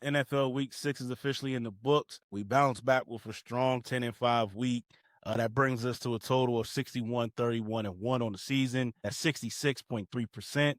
NFL Week 6 is officially in the books. We bounced back with a strong 10-5 week. That brings us to a total of 61, 31, and 1 on the season. That's 66.3%.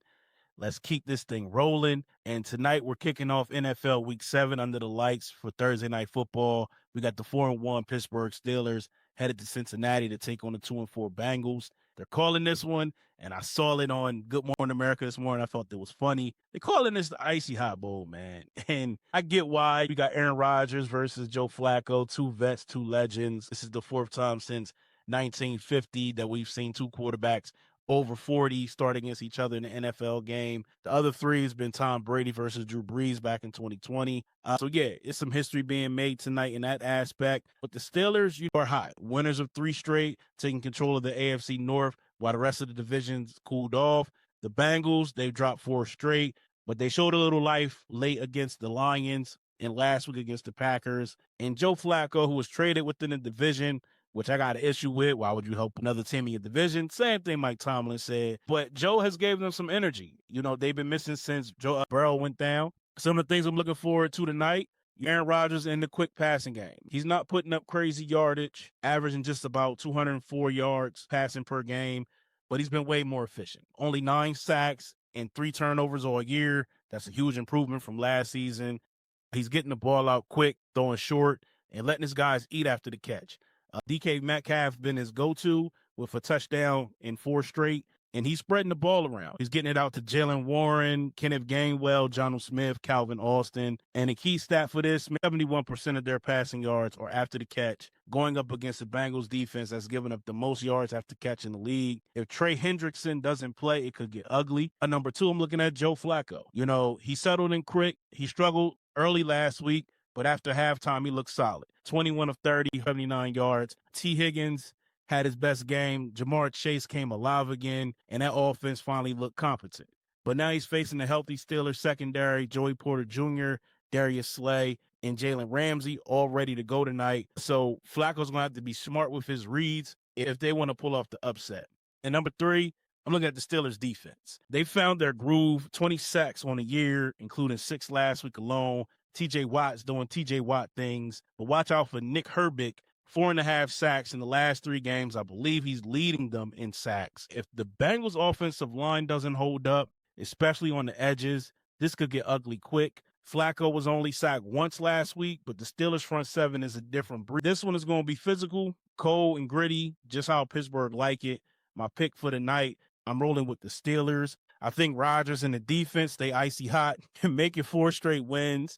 Let's keep this thing rolling. And tonight we're kicking off NFL Week 7 under the lights for Thursday Night Football. We got the 4-1 Pittsburgh Steelers headed to Cincinnati to take on the 2-4 Bengals. They're calling this one, and I saw it on Good Morning America this morning. I thought it was funny. They're calling this the Icy Hot Bowl, man. And I get why. We got Aaron Rodgers versus Joe Flacco, two vets, two legends. This is the fourth time since 1950 that we've seen two quarterbacks over 40 start against each other in the NFL game. The other three has been Tom Brady versus Drew Brees back in 2020. So yeah, it's some history being made tonight in that aspect. But the Steelers, you are hot. Winners of 3 straight, taking control of the AFC North while the rest of the divisions cooled off. The Bengals, they've dropped 4 straight, but they showed a little life late against the Lions and last week against the Packers. And Joe Flacco, who was traded within the division, which I got an issue with. Why would you help another team in your division? Same thing Mike Tomlin said. But Joe has gave them some energy. You know, they've been missing since Joe Burrow went down. Some of the things I'm looking forward to tonight, Aaron Rodgers in the quick passing game. He's not putting up crazy yardage, averaging just about 204 yards passing per game, but he's been way more efficient. Only 9 sacks and 3 turnovers all year. That's a huge improvement from last season. He's getting the ball out quick, throwing short, and letting his guys eat after the catch. DK Metcalf been his go-to with a touchdown in 4 straight, and he's spreading the ball around. He's getting it out to Jalen Warren, Kenneth Gainwell, Jonnu Smith, Calvin Austin. And a key stat for this, 71% of their passing yards are after the catch, going up against the Bengals defense that's given up the most yards after catch in the league. If Trey Hendrickson doesn't play, it could get ugly. Number 2, I'm looking at Joe Flacco. You know, he settled in quick. He struggled early last week, but after halftime, he looked solid. 21 of 30, 79 yards. T. Higgins had his best game. Jamar Chase came alive again, and that offense finally looked competent. But now he's facing a healthy Steelers secondary, Joey Porter Jr., Darius Slay, and Jalen Ramsey all ready to go tonight. So Flacco's going to have to be smart with his reads if they want to pull off the upset. And number 3, I'm looking at the Steelers defense. They found their groove, 20 sacks on the year, including 6 last week alone. TJ Watt's doing TJ Watt things, but watch out for Nick Herbig, 4.5 sacks in the last 3 games. I believe he's leading them in sacks. If the Bengals offensive line doesn't hold up, especially on the edges, this could get ugly quick. Flacco was only sacked once last week, but the Steelers front 7 is a different breed. This one is going to be physical, cold, and gritty, just how Pittsburgh like it. My pick for the night, I'm rolling with the Steelers. I think Rodgers and the defense, they icy hot, can make it 4 straight wins.